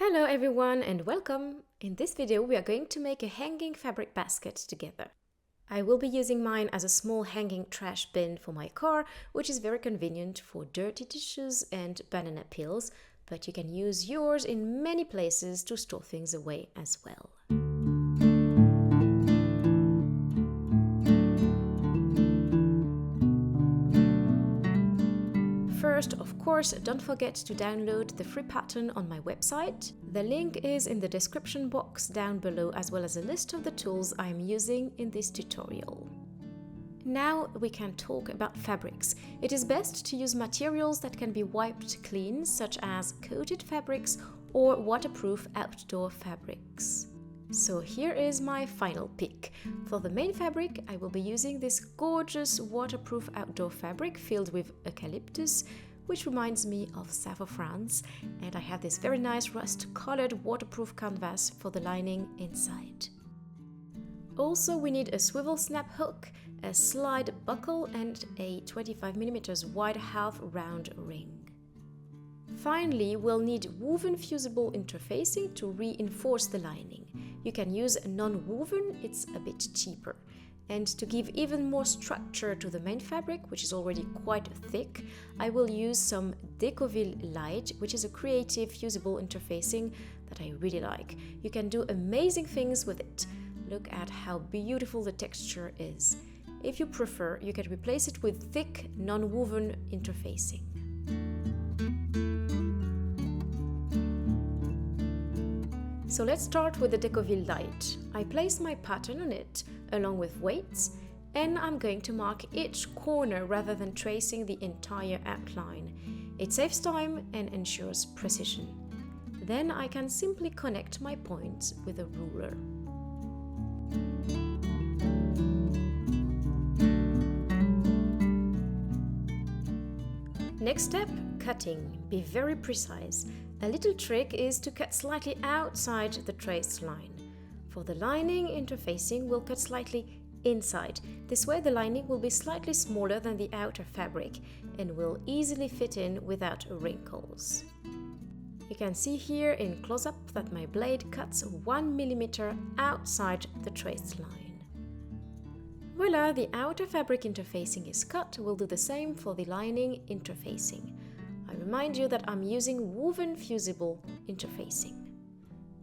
Hello everyone and welcome! In this video we are going to make a hanging fabric basket together. I will be using mine as a small hanging trash bin for my car, which is very convenient for dirty dishes and banana peels, but you can use yours in many places to store things away as well. First, of course, don't forget to download the free pattern on my website. The link is in the description box down below, as well as a list of the tools I am using in this tutorial. Now we can talk about fabrics. It is best to use materials that can be wiped clean, such as coated fabrics or waterproof outdoor fabrics. So here is my final pick. For the main fabric, I will be using this gorgeous waterproof outdoor fabric filled with eucalyptus, which reminds me of south of France, and I have this very nice rust-colored waterproof canvas for the lining inside. Also, we need a swivel snap hook, a slide buckle, and a 25mm wide half-round ring. Finally, we'll need woven fusible interfacing to reinforce the lining. You can use non-woven, it's a bit cheaper. And to give even more structure to the main fabric, which is already quite thick, I will use some Decoville Light, which is a creative fusible interfacing that I really like. You can do amazing things with it. Look at how beautiful the texture is. If you prefer, you can replace it with thick, non-woven interfacing. So let's start with the Decoville Light. I place my pattern on it along with weights, and I'm going to mark each corner rather than tracing the entire outline. It saves time and ensures precision. Then I can simply connect my points with a ruler. Next step, cutting. Be very precise. A little trick is to cut slightly outside the traced line. For the lining, interfacing will cut slightly inside. This way the lining will be slightly smaller than the outer fabric and will easily fit in without wrinkles. You can see here in close-up that my blade cuts 1mm outside the traced line. Voila, the outer fabric interfacing is cut. We'll do the same for the lining interfacing. I remind you that I'm using woven fusible interfacing.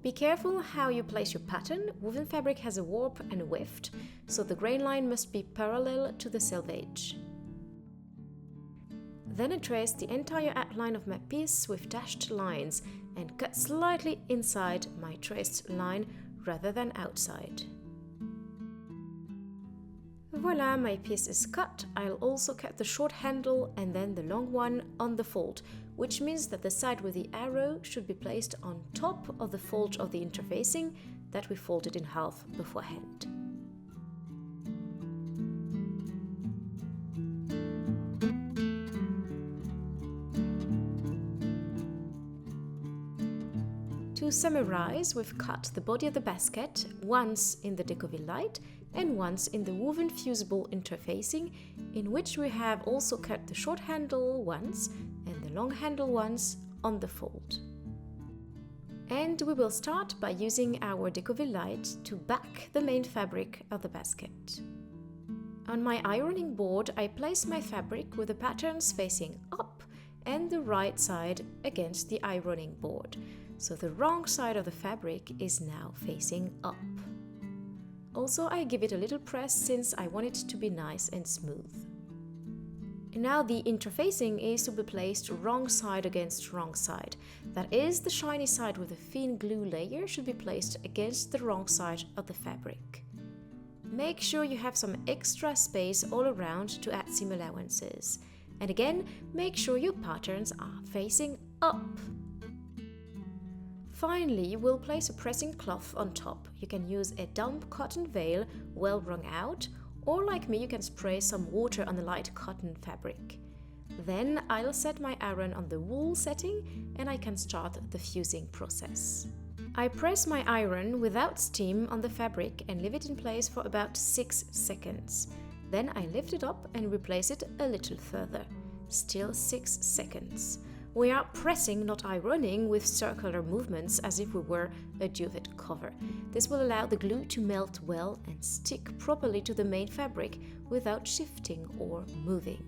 Be careful how you place your pattern. Woven fabric has a warp and a weft, so the grain line must be parallel to the selvage. Then I trace the entire outline of my piece with dashed lines and cut slightly inside my traced line rather than outside. Voila, my piece is cut. I'll also cut the short handle and then the long one on the fold, which means that the side with the arrow should be placed on top of the fold of the interfacing that we folded in half beforehand. To summarize, we've cut the body of the basket once in the Decoville Light and once in the woven fusible interfacing, in which we have also cut the short handle once and the long handle once on the fold. And we will start by using our Decoville Light to back the main fabric of the basket. On my ironing board, I place my fabric with the patterns facing up and the right side against the ironing board. So the wrong side of the fabric is now facing up. Also, I give it a little press since I want it to be nice and smooth. Now the interfacing is to be placed wrong side against wrong side. That is, the shiny side with a thin glue layer should be placed against the wrong side of the fabric. Make sure you have some extra space all around to add seam allowances. And again, make sure your patterns are facing up. Finally, we'll place a pressing cloth on top. You can use a damp cotton veil well wrung out, or like me, you can spray some water on the light cotton fabric. Then I'll set my iron on the wool setting and I can start the fusing process. I press my iron without steam on the fabric and leave it in place for about 6 seconds. Then I lift it up and replace it a little further. Still 6 seconds. We are pressing, not ironing, with circular movements as if we were a duvet cover. This will allow the glue to melt well and stick properly to the main fabric without shifting or moving.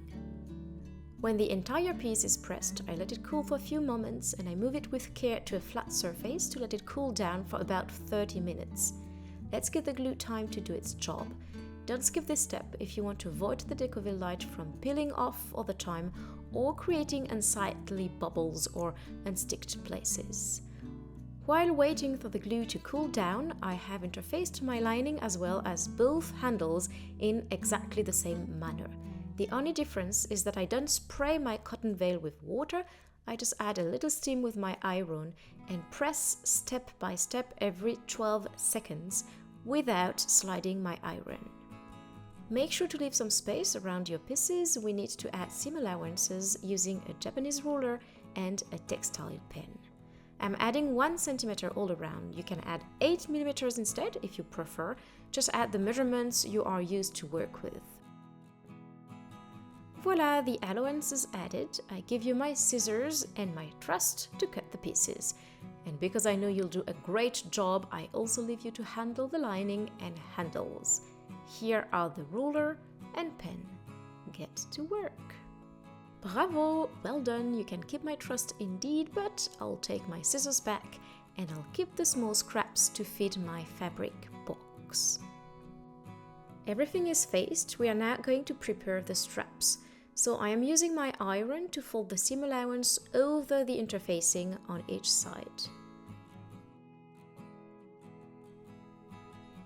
When the entire piece is pressed, I let it cool for a few moments and I move it with care to a flat surface to let it cool down for about 30 minutes. Let's give the glue time to do its job. Don't skip this step if you want to avoid the Decouville light from peeling off all the time or creating unsightly bubbles or unsticked places. While waiting for the glue to cool down, I have interfaced my lining as well as both handles in exactly the same manner. The only difference is that I don't spray my cotton veil with water, I just add a little steam with my iron and press step by step every 12 seconds without sliding my iron. Make sure to leave some space around your pieces. We need to add seam allowances using a Japanese ruler and a textile pen. I'm adding 1 centimeter all around. You can add 8 millimeters instead if you prefer. Just add the measurements you are used to work with. Voila, the allowance is added. I give you my scissors and my trust to cut the pieces. And because I know you'll do a great job, I also leave you to handle the lining and handles. Here are the ruler and pen. Get to work. Bravo! Well done, you can keep my trust indeed, but I'll take my scissors back and I'll keep the small scraps to feed my fabric box. Everything is faced. We are now going to prepare the straps. So I am using my iron to fold the seam allowance over the interfacing on each side.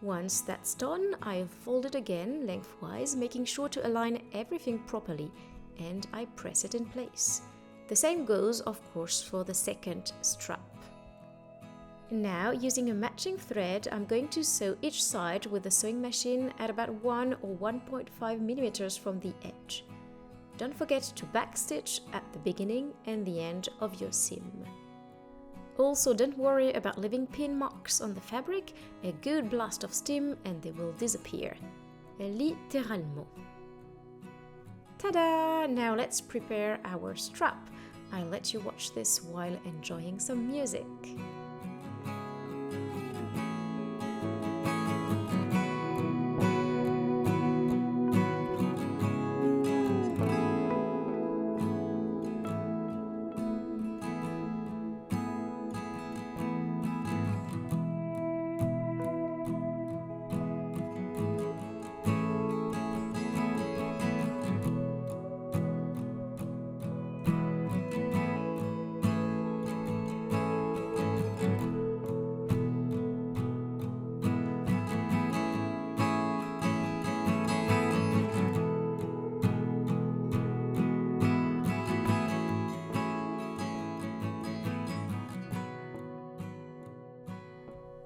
Once that's done, I fold it again lengthwise, making sure to align everything properly, and I press it in place. The same goes, of course, for the second strap. Now, using a matching thread, I'm going to sew each side with the sewing machine at about 1 or 1.5 millimeters from the edge. Don't forget to backstitch at the beginning and the end of your seam. Also, don't worry about leaving pin marks on the fabric. A good blast of steam and they will disappear. Littéralement. Ta-da! Now let's prepare our strap. I'll let you watch this while enjoying some music.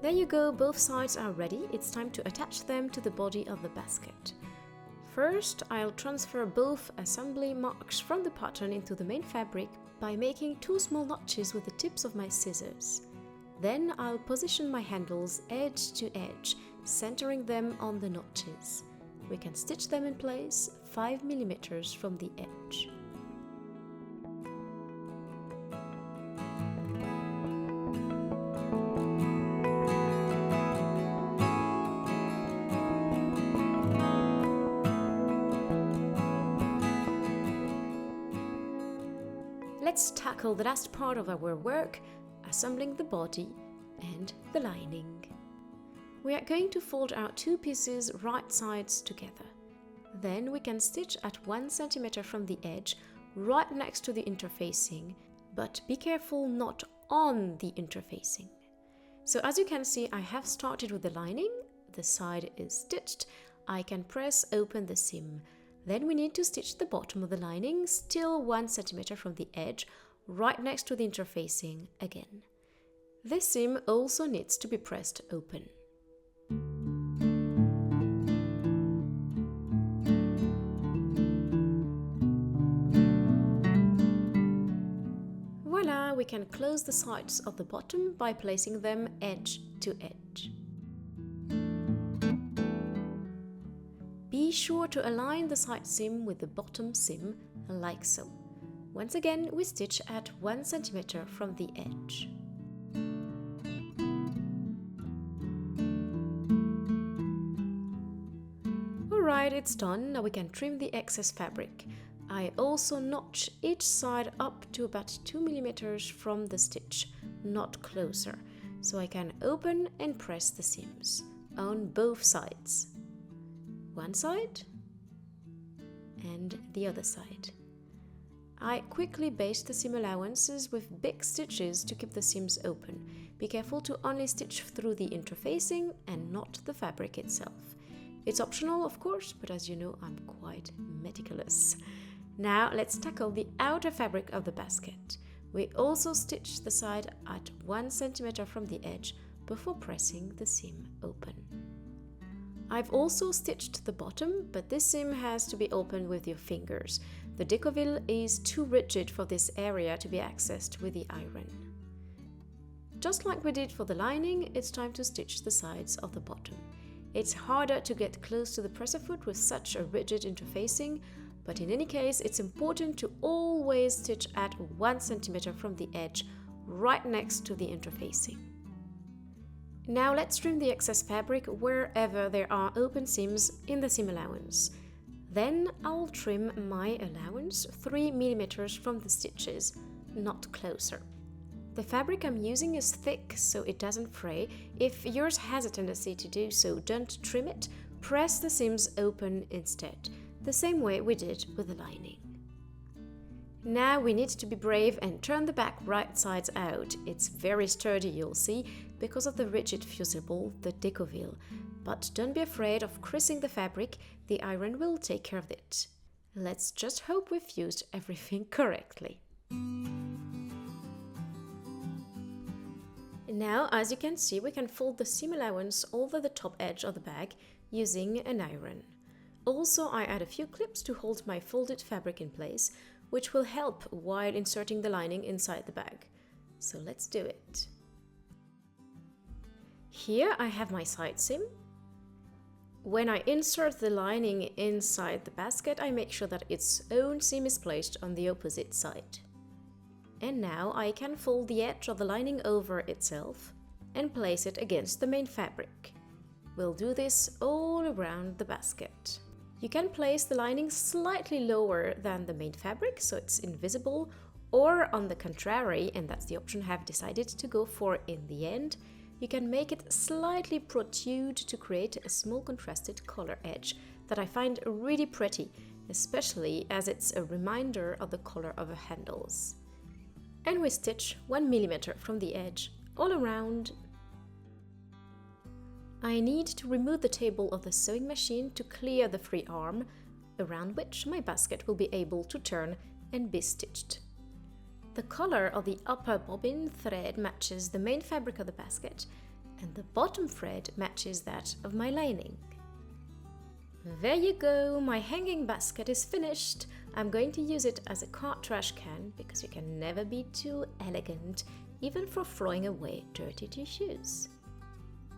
There you go, both sides are ready. It's time to attach them to the body of the basket. First, I'll transfer both assembly marks from the pattern into the main fabric by making 2 small notches with the tips of my scissors. Then I'll position my handles edge to edge, centering them on the notches. We can stitch them in place 5 millimeters from the edge. Let's tackle the last part of our work, assembling the body and the lining. We are going to fold our 2 pieces right sides together. Then we can stitch at 1 centimeter from the edge, right next to the interfacing, but be careful not on the interfacing. So as you can see, I have started with the lining, the side is stitched, I can press open the seam. Then we need to stitch the bottom of the lining, still 1 centimeter from the edge, right next to the interfacing again. This seam also needs to be pressed open. Voila, we can close the sides of the bottom by placing them edge to edge. Be sure to align the side seam with the bottom seam, like so. Once again, we stitch at 1 centimeter from the edge. Alright, it's done. Now we can trim the excess fabric. I also notch each side up to about 2 millimeters from the stitch, not closer, so I can open and press the seams on both sides. One side and the other side. I quickly baste the seam allowances with big stitches to keep the seams open. Be careful to only stitch through the interfacing and not the fabric itself. It's optional, of course, but as you know, I'm quite meticulous. Now let's tackle the outer fabric of the basket. We also stitch the side at 1 centimeter from the edge before pressing the seam open. I've also stitched the bottom, but this seam has to be opened with your fingers. The découville is too rigid for this area to be accessed with the iron. Just like we did for the lining, it's time to stitch the sides of the bottom. It's harder to get close to the presser foot with such a rigid interfacing, but in any case, it's important to always stitch at 1 centimeter from the edge, right next to the interfacing. Now let's trim the excess fabric wherever there are open seams in the seam allowance. Then I'll trim my allowance 3 millimeters from the stitches, not closer. The fabric I'm using is thick, so it doesn't fray. If yours has a tendency to do so, don't trim it, press the seams open instead, the same way we did with the lining. Now we need to be brave and turn the back right sides out. It's very sturdy, you'll see, because of the rigid fusible, the découville. But don't be afraid of creasing the fabric, the iron will take care of it. Let's just hope we've fused everything correctly. Now, as you can see, we can fold the seam allowance over the top edge of the bag using an iron. Also, I add a few clips to hold my folded fabric in place, which will help while inserting the lining inside the bag. So let's do it. Here I have my side seam. When I insert the lining inside the basket, I make sure that its own seam is placed on the opposite side. And now I can fold the edge of the lining over itself and place it against the main fabric. We'll do this all around the basket. You can place the lining slightly lower than the main fabric so it's invisible, or on the contrary, and that's the option I've decided to go for in the end, you can make it slightly protrude to create a small contrasted color edge that I find really pretty, especially as it's a reminder of the color of the handles. And we stitch 1 millimeter from the edge all around. I need to remove the table of the sewing machine to clear the free arm, around which my basket will be able to turn and be stitched. The color of the upper bobbin thread matches the main fabric of the basket, and the bottom thread matches that of my lining. There you go, my hanging basket is finished. I'm going to use it as a cart trash can because you can never be too elegant, even for throwing away dirty tissues.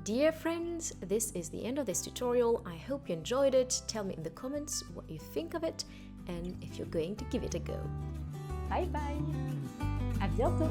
Dear friends, this is the end of this tutorial. I hope you enjoyed it. Tell me in the comments what you think of it and if you're going to give it a go. Bye bye! À bientôt!